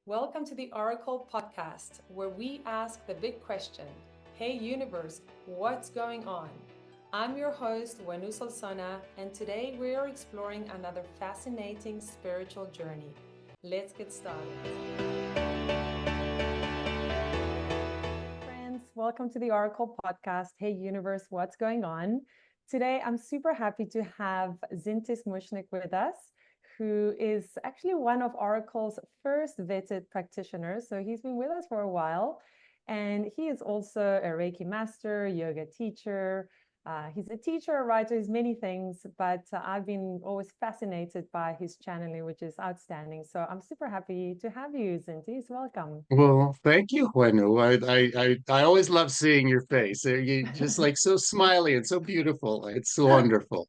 Welcome to the Orykl Podcast, where we ask the big question: Hey universe, what's going on? I'm your host, Huenu Solsona, and today we are exploring another fascinating spiritual journey. Let's get started. Friends, welcome to the Orykl Podcast. Hey universe, what's going on? Today, I'm super happy to have Zintis Muiznieks with us, who is actually one of Orykl's first vetted practitioners. So he's been with us for a while, and he is also a Reiki master, yoga teacher. He's a teacher, a writer, he's many things, but I've been always fascinated by his channeling, which is outstanding. So I'm super happy to have you, Zintis. Welcome. Well, thank you, Huenu. I always love seeing your face. You just like so smiley and so beautiful. It's so wonderful.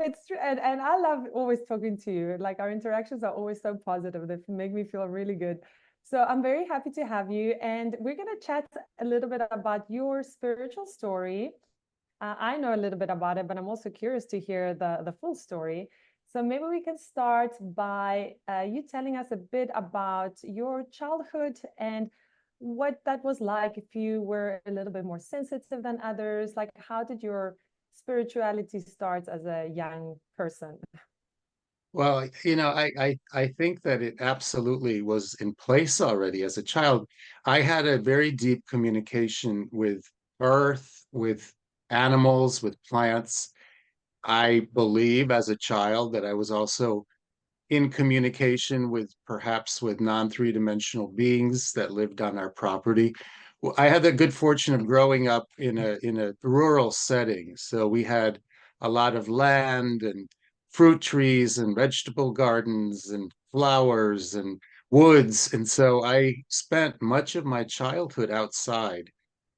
It's true, and I love always talking to you. Like our interactions are always so positive. They make me feel really good. So I'm very happy to have you, and we're going to chat a little bit about your spiritual story. I know a little bit about it, but I'm also curious to hear the full story. So maybe we can start by you telling us a bit about your childhood and what that was like, if you were a little bit more sensitive than others. Like, how did your spirituality start as a young person? Well, I think that it absolutely was in place already as a child. I had a very deep communication with earth, with animals, with plants. I believe as a child that I was also in communication with perhaps with non-three-dimensional beings that lived on our property. Well, I had the good fortune of growing up in a rural setting, so we had a lot of land and fruit trees and vegetable gardens and flowers and woods, and so I spent much of my childhood outside.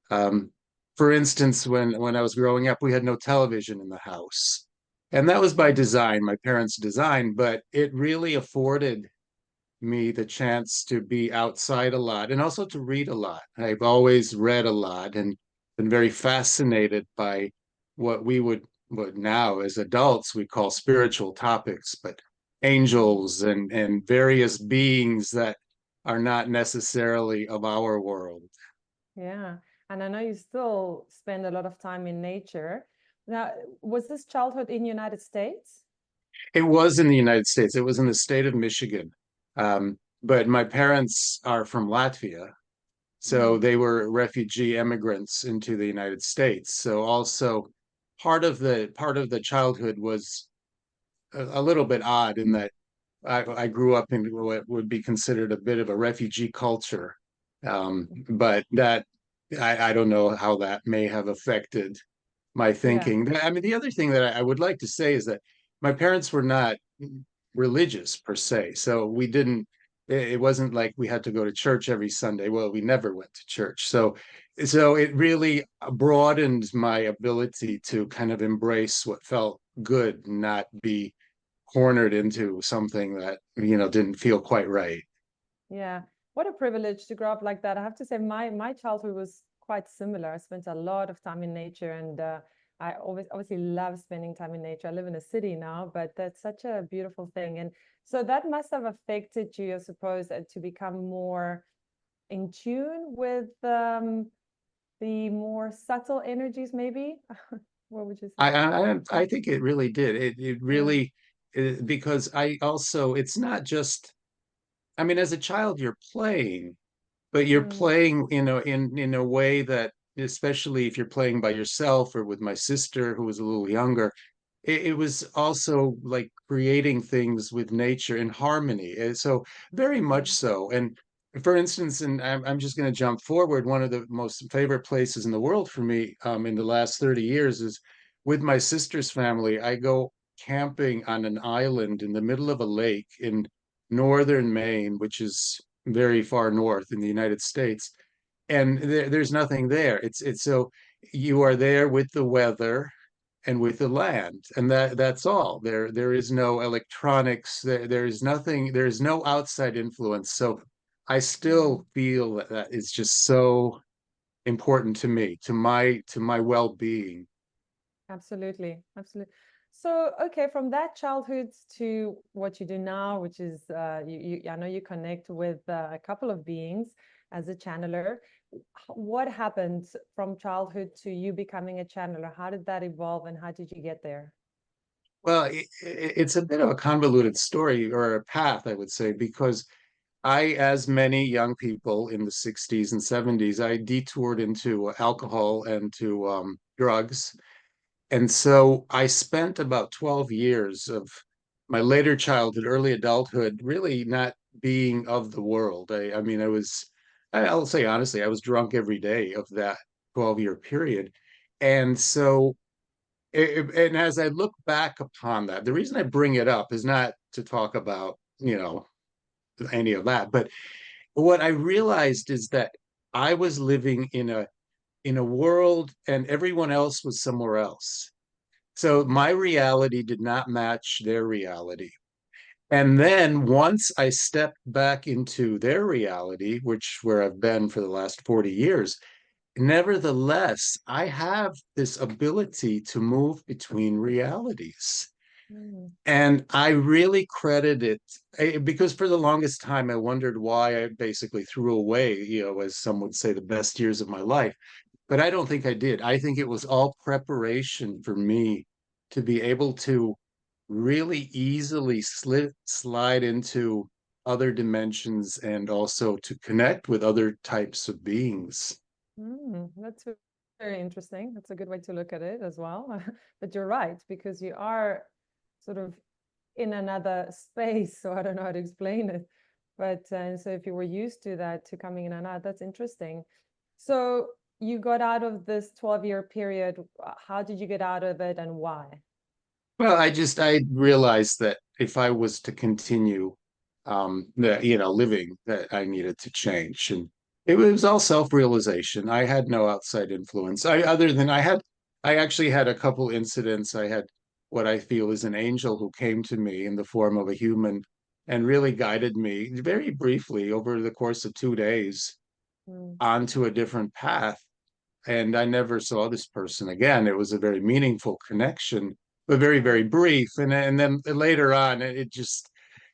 Um, for instance, when I was growing up, we had no television in the house. And that was by design, my parents' design, but it really afforded me the chance to be outside a lot and also to read a lot. I've always read a lot and been very fascinated by what now as adults we call spiritual topics, but angels and various beings that are not necessarily of our world. Yeah. And I know you still spend a lot of time in nature. Now, was this childhood in United States? It was in the United States. It was in the state of Michigan. But my parents are from Latvia, so Mm. they were refugee immigrants into the United States. So also part of the childhood was a little bit odd in that I grew up in what would be considered a bit of a refugee culture. But that I don't know how that may have affected my Yeah. thinking. I mean, the other thing that I would like to say is that my parents were not religious per se. So we didn't, it wasn't like we had to go to church every Sunday. Well, we never went to church. So it really broadened my ability to kind of embrace what felt good, not be cornered into something that, didn't feel quite right. Yeah. What a privilege to grow up like that. I have to say my childhood was quite similar. I spent a lot of time in nature, and I always obviously love spending time in nature. I live in a city now, but that's such a beautiful thing. And so that must have affected you, I suppose, to become more in tune with the more subtle energies, maybe. What would you say? I think it really did. It Yeah. really because I also it's not just I mean, as a child, you're playing, but you're Mm, playing, in a way that, especially if you're playing by yourself or with my sister, who was a little younger, it was also like creating things with nature in harmony. And so very much mm, so. And for instance, and I'm just going to jump forward. One of the most favorite places in the world for me, in the last 30 years is with my sister's family. I go camping on an island in the middle of a lake in northern Maine, which is very far north in the United States, and there's nothing there. It's so you are there with the weather and with the land, and that's all. There is no electronics. There is nothing. There is no outside influence. So I mm. still feel that is just so important to me, to my well-being. Absolutely. Absolutely. So, okay, from that childhood to what you do now, which is I know you connect with a couple of beings as a channeler. What happened from childhood to you becoming a channeler? How did that evolve, and how did you get there? Well, it's a bit of a convoluted story or a path, I would say, because as many young people in the 60s and 70s, I detoured into alcohol and to drugs. And so I spent about 12 years of my later childhood, early adulthood, really not being of the world. I mean, I'll say honestly, I was drunk every day of that 12-year period. And so, and as I look back upon that, the reason I bring it up is not to talk about, any of that, but what I realized is that I was living in a world and everyone else was somewhere else. So my reality did not match their reality. And then once I stepped back into their reality, which where I've been for the last 40 years, nevertheless, I have this ability to move between realities. Mm. And I really credit it because for the longest time, I wondered why I basically threw away, as some would say, the best years of my life. But I don't think I did. I think it was all preparation for me to be able to really easily slide into other dimensions and also to connect with other types of beings. That's very interesting. That's a good way to look at it as well. But you're right, because you are sort of in another space. So I don't know how to explain it. But so if you were used to that, to coming in and out, that's interesting. So you got out of this 12-year period. How did you get out of it, and why? Well, I realized that if I was to continue living, that I needed to change. And it was all self-realization. I had no outside influence. I actually had a couple incidents. I had what I feel is an angel who came to me in the form of a human and really guided me very briefly over the course of 2 days Mm. onto a different path, and I never saw this person again. It was a very meaningful connection, but very, Yeah. very brief. And then later on, it just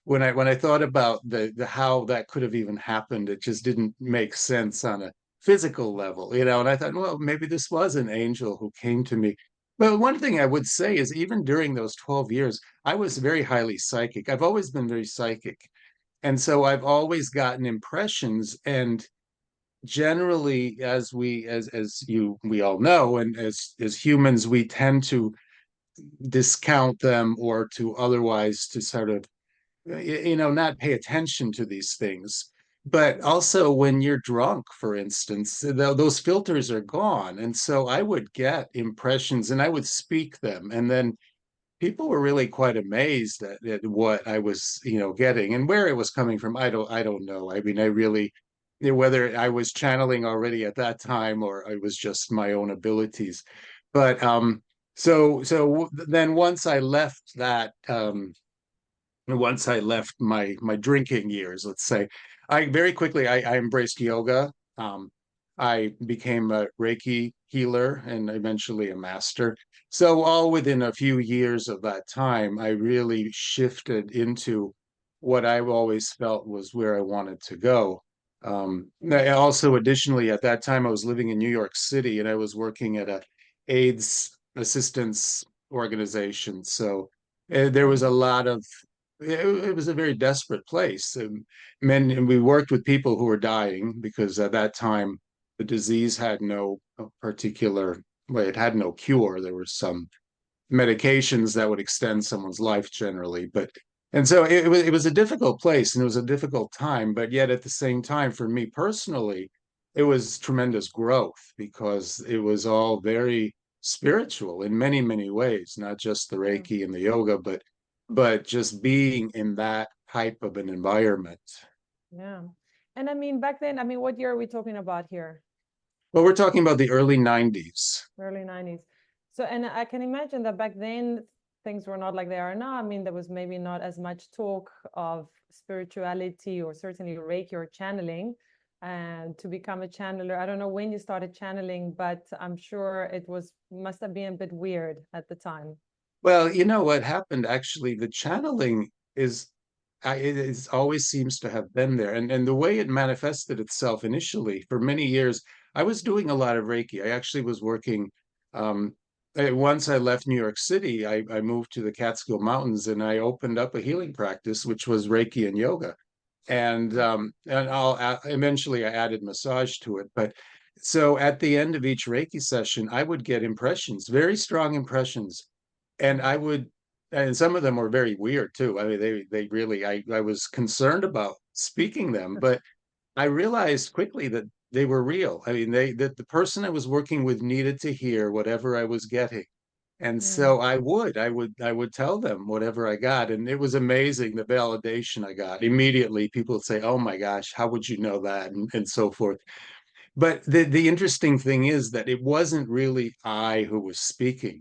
when I thought about the how that could have even happened, it just didn't make sense on a physical level, And I thought, well, maybe this was an angel who came to me. But one thing I would say is even during those 12 years, I was very highly psychic. I've always been very psychic. And so I've always gotten impressions, and generally as you we all know, and as humans we tend to discount them or to otherwise to sort of not pay attention to these things. But also when you're drunk, for instance, those filters are gone, and so I would get impressions and I would speak them, and then people were really quite amazed at what I was, getting and where it was coming from. I don't know. I mean, I really, whether I was channeling already at that time or it was just my own abilities. But so then once I left my drinking years, let's say, I very quickly I embraced yoga. I became a Reiki healer and eventually a master. So all within a few years of that time, I really shifted into what I've always felt was where I wanted to go. Also, additionally, at that time, I was living in New York City and I was working at a AIDS assistance organization. So there was a lot of it was a very desperate place. And we worked with people who were dying because at that time the disease had no particular, well, it had no cure. There were some medications that would extend someone's life generally, but and so it was a difficult place and it was a difficult time, but yet at the same time, for me personally, it was tremendous growth because it was all very spiritual in many, many ways, not just the Yeah. Reiki and the yoga, but just being in that type of an environment. Yeah. And I mean, back then, I mean, what year are we talking about here? Well, we're talking about the early 90s. Early 90s. So, and I can imagine that back then things were not like they are now. I mean, there was maybe not as much talk of spirituality or certainly Reiki or channeling. And to become a channeler, I don't know when you started channeling, but I'm sure it must have been a bit weird at the time. Well, you know what happened actually, the channeling is it is always seems to have been there. And the way it manifested itself initially for many years, I was doing a lot of Reiki. I actually was working um once I left New York City, I moved to the Catskill Mountains and I opened up a healing practice, which was Reiki and yoga. And eventually I added massage to it. But so at the end of each Reiki session, I would get impressions, very strong impressions, and I would, and some of them were very weird too. I mean, they really, I was concerned about speaking them, but I realized quickly that they were real. I mean, that the person I was working with needed to hear whatever I was getting. And Mm. so I would tell them whatever I got. And it was amazing the validation I got. Immediately people would say, "Oh my gosh, how would you know that?" And so forth. But the interesting thing is that it wasn't really I who was speaking.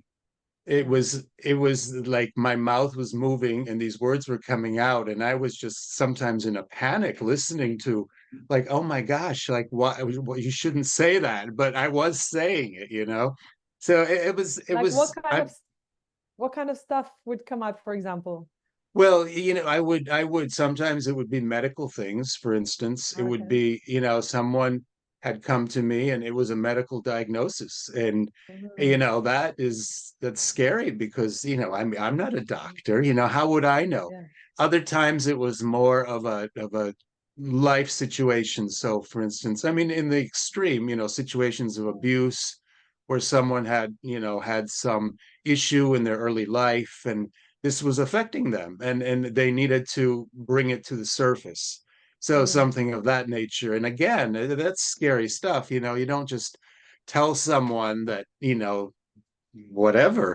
Mm. It was like my mouth was moving and these words were coming out, and I was just sometimes in a panic listening to, like, oh my gosh, like, what, well, you shouldn't say that, but I was saying it. So it Like was I what kind of stuff would come out, for example? Well, I would sometimes it would be medical things. For instance, it would Okay. be, someone had come to me and it was a medical diagnosis. And, Mhm. that's scary because, I'm not a doctor, how would I know? Yeah. Other times it was more of a life situation. So for instance, I mean, in the extreme, situations of abuse where someone had some issue in their early life and this was affecting them and they needed to bring it to the surface, so Mm. something of that nature. And again, that's scary stuff. You don't just tell someone that, whatever.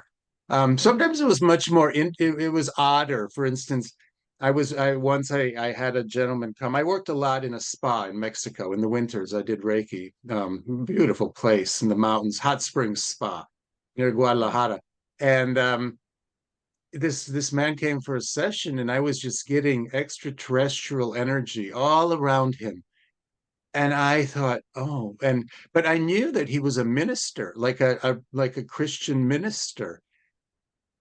Mm. Sometimes it was much more it was odder. For instance, I had a gentleman come. I worked a lot in a spa in Mexico in the winters. I did Reiki. Beautiful place in the mountains, hot springs spa near Mm. Guadalajara. And this man came for a session and I was just getting extraterrestrial energy all around him. And I thought, oh, but I knew that he was a minister, like a Christian minister.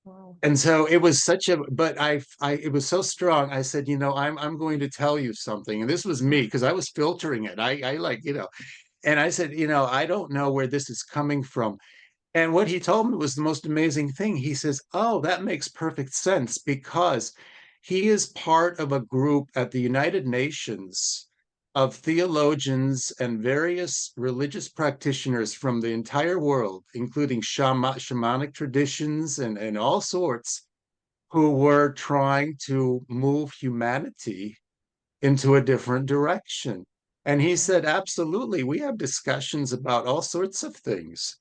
Wow. And so it was but it was so strong. I said, I'm going to tell you something. And this was me because I was filtering it. I like, and I said, I don't know where this is coming from. And what he told me was the most amazing thing. He says, "Oh, that makes perfect sense because he is part of a group at the United Nations of theologians and various religious practitioners from the entire world, including shamanic traditions and all sorts, who were trying to move humanity into a different direction." And he Mm. said, "Absolutely, we have discussions about all sorts of things."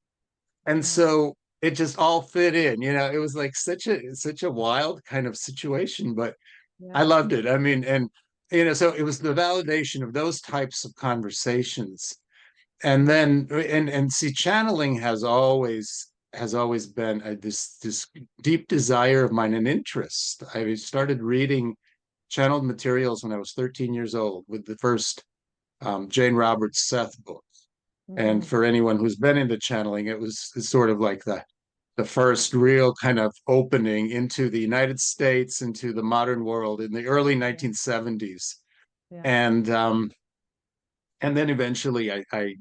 And Mm. so it just all fit in. It was like such a wild kind of situation, but I Yeah. loved it. I mean, and so it was the validation of those types of conversations. And Mm. then and see, channeling has always been this deep desire of mine and interest. I started reading channeled materials when I was 13 years old with the first Jane Roberts Seth book. And Mm. for anyone who's been into channeling, it's sort of like the first real kind of opening into the United States, into the modern world in the early Yeah. 1970s. Yeah. And then eventually I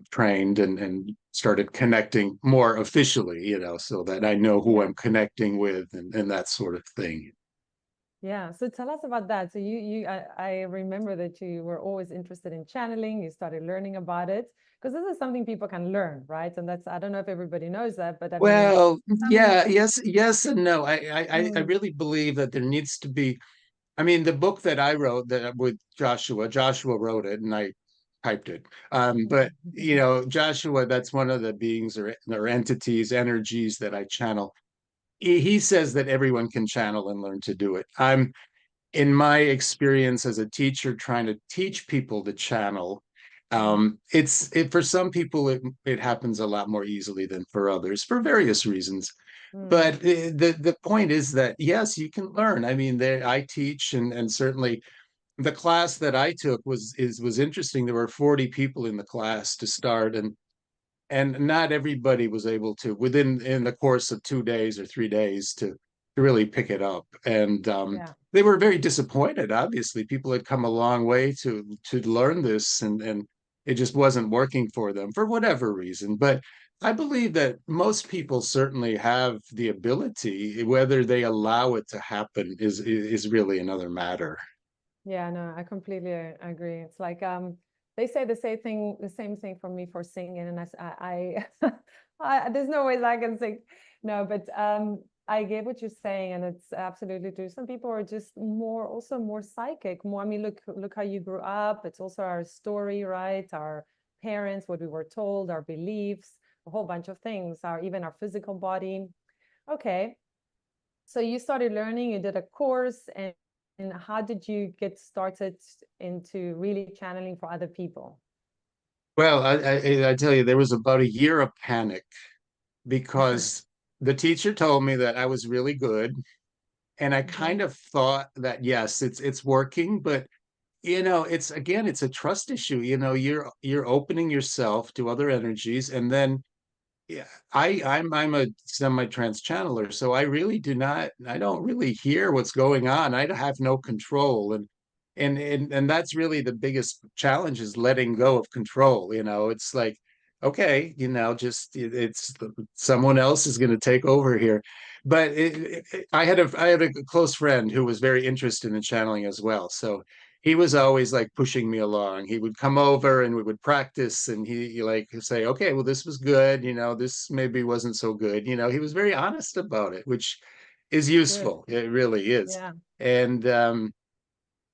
trained and started connecting more officially, so that I know who Yeah. I'm connecting with and that sort of thing. Yeah. So tell us about that. So I remember that you were always interested in channeling. You started learning about it because this is something people can learn, right? And I don't know if everybody knows that, but I mean, Well, some, yeah, yes and no. I mm, really believe that there needs to be. I mean, the book that I wrote that with Joshua wrote it and I typed it. But Joshua, that's one of the beings or entities, energies that I channel. He says that everyone can channel and learn to do it. I'm in my experience as a teacher trying to teach people to channel. mm, For some people it happens a lot more easily than for others for various reasons. mm, But the point is that yes, you can learn. I mean, I teach, and certainly the class that I took was interesting. There were 40 people in the class to start, and and not everybody was able to within in the course of 2 days or 3 days to really pick it up. And Yeah. they were very disappointed. Obviously, people had come a long way to learn this, and it just wasn't working for them for whatever reason. But I believe that most people certainly have the ability. Whether they allow it to happen is really another matter. Yeah, no, I completely agree. It's like they say the same thing for me for singing, and there's no ways I can sing. No, but I get what you're saying, and it's absolutely true. Some people are just also more psychic, more. I mean, look how you grew up. It's also our story, right? Our parents, what we were told, our beliefs, a whole bunch of things, even our physical body. Okay, so you started learning, you did a course, and how did you get started into really channeling for other people? Well, I tell you, there was about a year of panic because the teacher told me that I was really good, and I Mm-hmm. kind of thought that yes, it's working, but it's again, it's a trust issue. You're opening yourself to other energies, and then yeah, I'm a semi-trance channeler, so I don't really hear what's going on. I have no control, and that's really the biggest challenge is letting go of control. It's like, okay, just it's someone else is going to take over here. But I had a close friend who was very interested in channeling as well, so he was always like pushing me along. He would come over and we would practice, and he like say, okay, well, this was good, this maybe wasn't so good. He was very honest about it, which is Good. useful. It really is. Yeah. And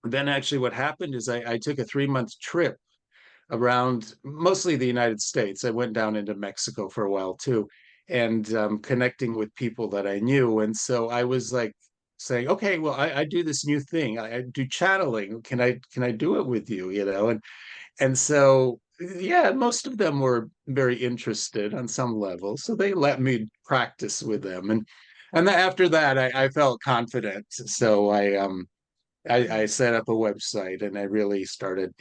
then actually what happened is I took a 3-month trip around mostly the United States. I went down into Mexico for a while too, and connecting with people that I knew. And so I was like saying, okay, well, I do this new thing. I do channeling. Can I do it with you? And so yeah, most of them were very interested on some level, so they let me practice with them. And then after that, I felt confident. So I Mm. set up a website and I really started,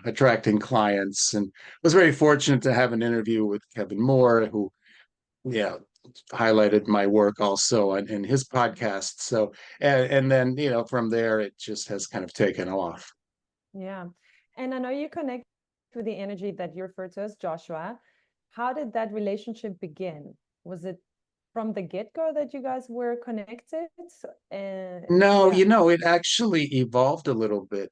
attracting clients, and was very fortunate to have an interview with Kevin Moore, who, yeah, highlighted my work also in his podcast. So, and then, from there, it just has kind of taken off. Yeah. And I know you connect with the energy that you refer to as Joshua. How did that relationship begin? Was it from the get-go that you guys were connected? No, Yeah. it actually evolved a little bit.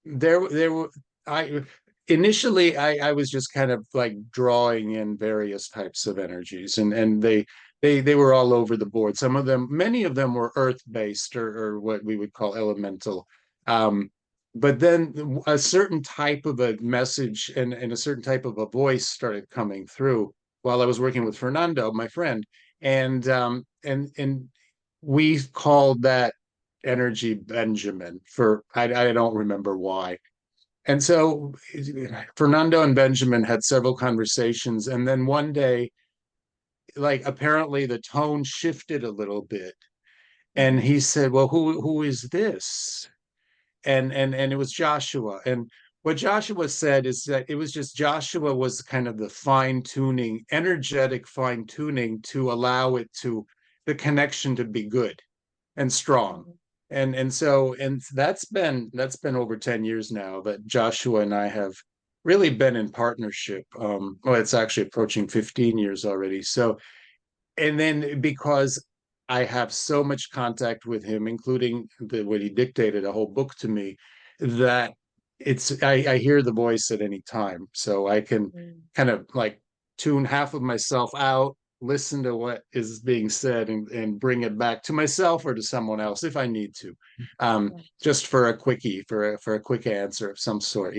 There were I initially I was just kind of like drawing in various types of energies, and they were all over the board. Many of them were earth based, or what we would call elemental. Um, but then a certain type of a message and a certain type of a voice started coming through while I was working with Fernando, my friend, and we called that energy Benjamin. For I don't remember why. And so Fernando and Benjamin had several conversations, and then one day, like, apparently the tone shifted a little bit, and Mm-hmm. he said, well, who is this? And it was Joshua. And what Joshua said is that it was just Joshua was kind of the fine tuning, energetic fine tuning to allow the connection to be good and strong. Mm-hmm. And that's been over 10 years now that Joshua and I have really been in partnership. Well, it's actually approaching 15 years already. So, and then because I have so much contact with him, including when he dictated a whole book to me, that I hear the voice at any time. So I can Mm. kind of like tune half of myself out, listen to what is being said, and bring it back to myself or to someone else if I need to. Yeah. Just for a quickie, for a quick answer of some sort.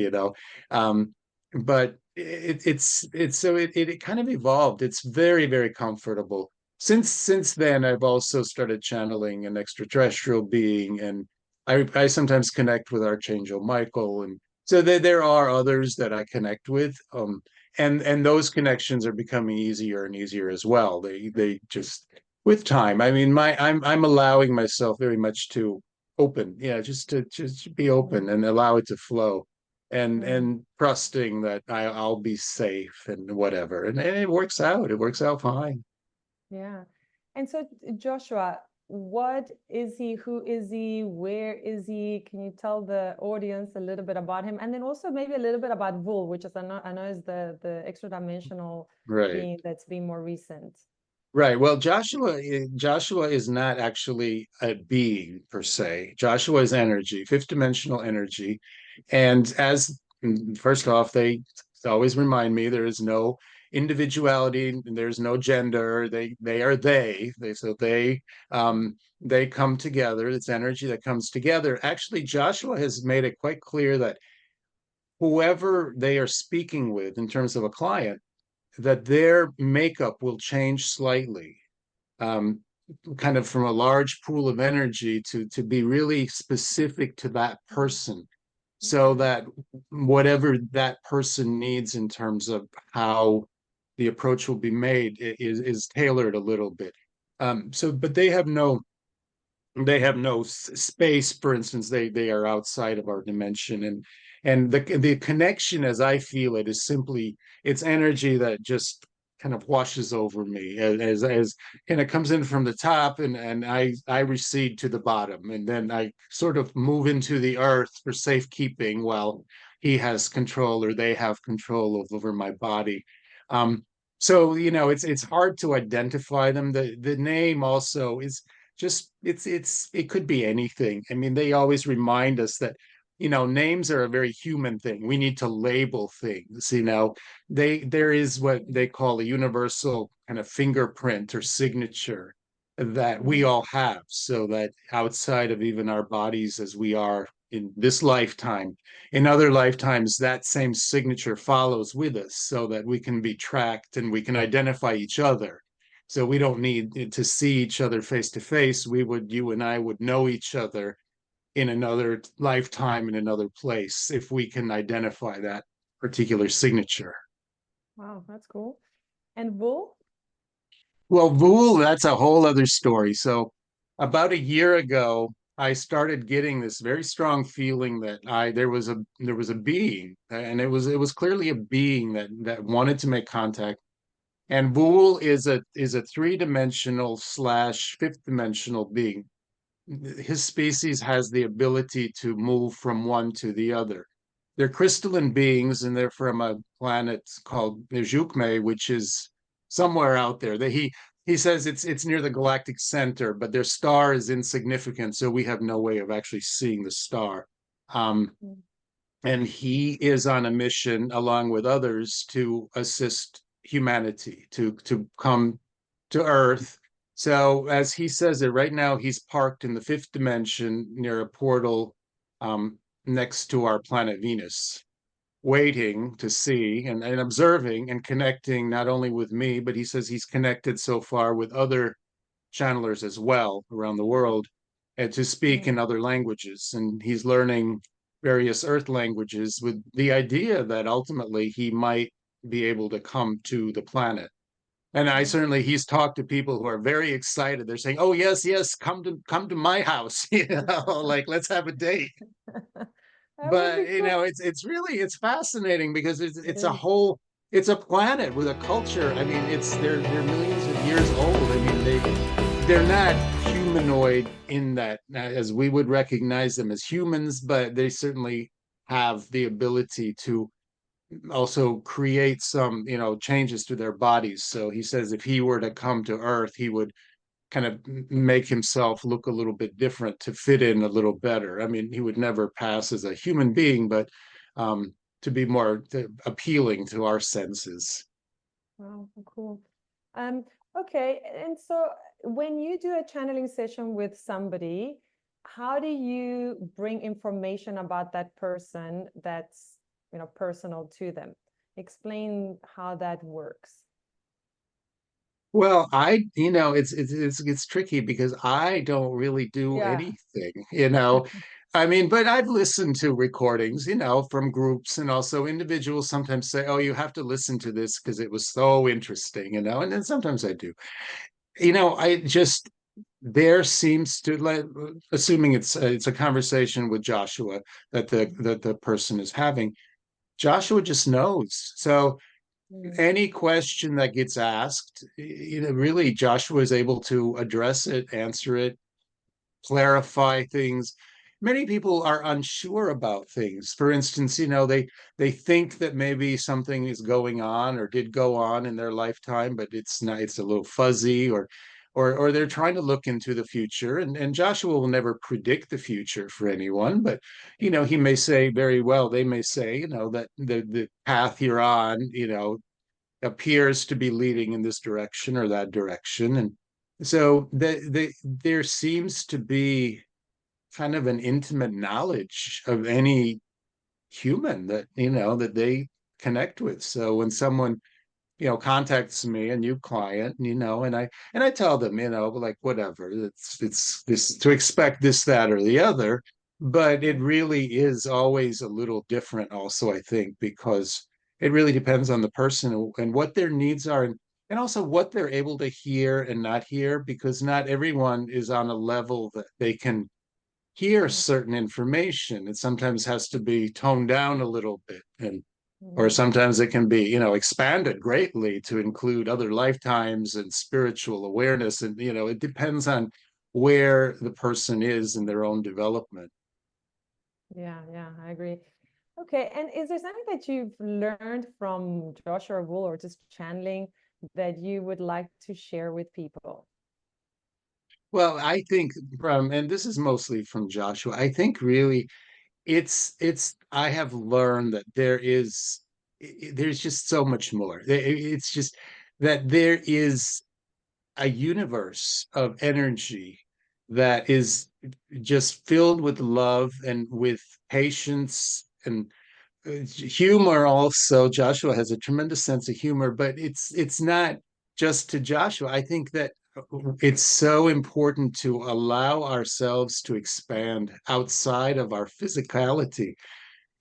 But it kind of evolved. It's very, very comfortable. Since then, I've also started channeling an extraterrestrial being, and I sometimes connect with Archangel Michael, and so there are others that I connect with. And those connections are becoming easier and easier as well. They just with time. I mean, I'm allowing myself very much to open, yeah, just to be open Mm. and allow it to flow. and trusting that I'll be safe and whatever. And it works out. It works out fine. Yeah. And so, Joshua, what is he? Who is he? Where is he? Can you tell the audience a little bit about him? And then also maybe a little bit about Vuhl, which is I know is the extra dimensional Right. being that's been more recent. Right. Well, Joshua is not actually a being per se. Joshua is energy, fifth dimensional energy. And as first off, they always remind me there is no individuality, there's no gender. They are they. So they come together. It's energy that comes together. Actually, Joshua has made it quite clear that whoever they are speaking with in terms of a client, that their makeup will change slightly, um, kind of from a large pool of energy to be really specific to that person, so Okay. that whatever that person needs in terms of how the approach will be made is tailored a little bit. But they have no space. For instance, they are outside of our dimension, and the connection as I feel it is simply it's energy that just kind of washes over me as and it comes in from the top, and I recede to the bottom, and then I sort of move into the earth for safekeeping while he has control or they have control over my body. So it's hard to identify them. The name also is just it could be anything. I mean, they always remind us that names are a very human thing. We need to label things. There is what they call a universal kind of fingerprint or signature that we Mm. all have, so that outside of even our bodies as we are in this lifetime, in other lifetimes that same signature follows with us, so that we can be tracked and we can identify each other. So we don't need to see each other face to face. You and I would know each other in another lifetime, in another place, if we can identify that particular signature. Wow, that's cool. And Vuhl? Well, Vuhl, that's a whole other story. So about a year ago, I started getting this very strong feeling that there was a being, and it was clearly a being that wanted to make contact. And Vuhl is a three-dimensional slash fifth dimensional being. His species has the ability to move from one to the other. They're crystalline beings, and they're from a planet called Nejukme, which is somewhere out there. He says it's near the galactic center, but their star is insignificant, so we have no way of actually seeing the star. Um, Mm. and he is on a mission along with others to assist humanity to come to Earth. So as he says it right now, he's parked in the fifth dimension near a portal, um, next to our planet Venus, waiting to see and observing and connecting not only with me, but he says he's connected so far with other channelers as well around the world, and to speak Mm. in other languages. And he's learning various earth languages with the idea that ultimately he might be able to come to the planet. And Mm. he's talked to people who are very excited. They're saying, "Oh yes, yes, come to my house, like let's have a date." That would be But cool. it's fascinating because it's It it's a is. whole it's a planet with a culture. I mean, they're millions of years old. I mean, they're not humanoid in that as we would recognize them as humans, but they certainly have the ability to also create some changes to their bodies. So he says if he were to come to Earth, he would kind of make himself look a little bit different to fit in a little better. I mean, he would never pass as a human being, but to be more appealing to our senses. Wow, cool. Um, okay, and so when you do a channeling session with somebody, how do you bring information about that person that's, personal to them? Explain how that works. Well, it's tricky because I don't really do Yeah. anything. I mean, but I've listened to recordings, from groups, and also individuals sometimes say, "Oh, you have to listen to this because it was so interesting," and then sometimes I do. I just there seems to, like, assuming it's a conversation with Joshua that the person is having, Joshua just knows. So Mm. any question that gets asked, really Joshua is able to address it, answer it, clarify things. Many people are unsure about things. For instance, they think that maybe something is going on or did go on in their lifetime, but it's not, it's a little fuzzy, or they're trying to look into the future. And Joshua will never predict the future for anyone, but he may say very well, they may say, that the path you're on, appears to be leading in this direction or that direction. And so there seems to be kind of an intimate knowledge of any human that they connect with. So when someone contacts me, a new client, and I tell them, like, whatever, it's this, to expect this, that, or the other. But it really is always a little different also, I think, because it really depends on the person and what their needs are, and also what they're able to hear and not hear, because not everyone is on a level that they can hear Mm. certain information. It sometimes has to be toned down a little bit, and or Mm. sometimes it can be expanded greatly to include other lifetimes and spiritual awareness. And it depends on where the person is in their own development. Yeah, yeah, I agree. Okay, and is there something that you've learned from Joshua Vuhl or just channeling that you would like to share with people? Well, I think and this is mostly from Joshua, I think really it's I have learned that there's just so much more. It's just that there is a universe of energy that is just filled with love and with patience and humor. Also, Joshua has a tremendous sense of humor, but it's not just to Joshua. I think that it's so important to allow ourselves to expand outside of our physicality,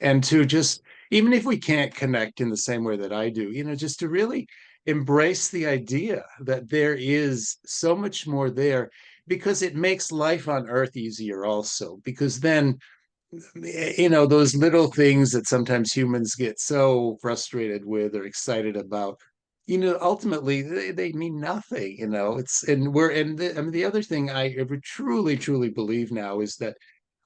and to just, even if we can't connect in the same way that I do, just to really embrace the idea that there is so much more there, because it makes life on earth easier also. Because then, those little things that sometimes humans get so frustrated with or excited about, ultimately they mean nothing. It's and we're and the, I mean, the other thing I ever truly truly believe now is that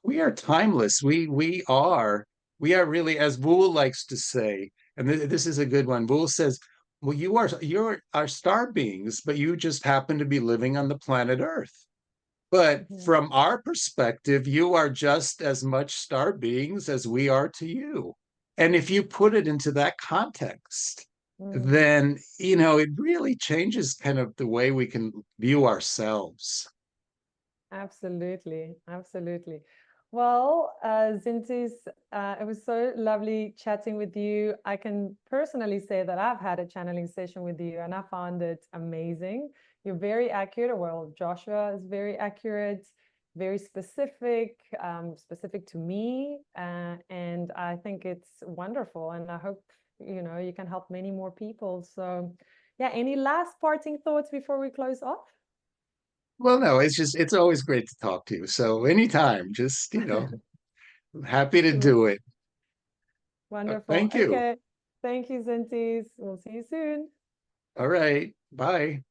we are timeless. We are really, as Vuhl likes to say, and this is a good one. Vuhl says, well, you're star beings, but you just happen to be living on the planet Earth. But Mhm. from our perspective, you are just as much star beings as we are to you. And if you put it into that context, Mm. then it really changes kind of the way we can view ourselves. Absolutely, absolutely. Well, Zintis, it was so lovely chatting with you. I can personally say that I've had a channeling session with you and I found it amazing. You're very accurate. Well, Joshua is very accurate, very specific, specific to me. And I think it's wonderful. And I hope, you can help many more people. So, yeah, any last parting thoughts before we close off? Well, no, it's always great to talk to you. So anytime, just, happy to do it. Wonderful. Thank you. Okay. Thank you, Zintis. We'll see you soon. All right. Bye.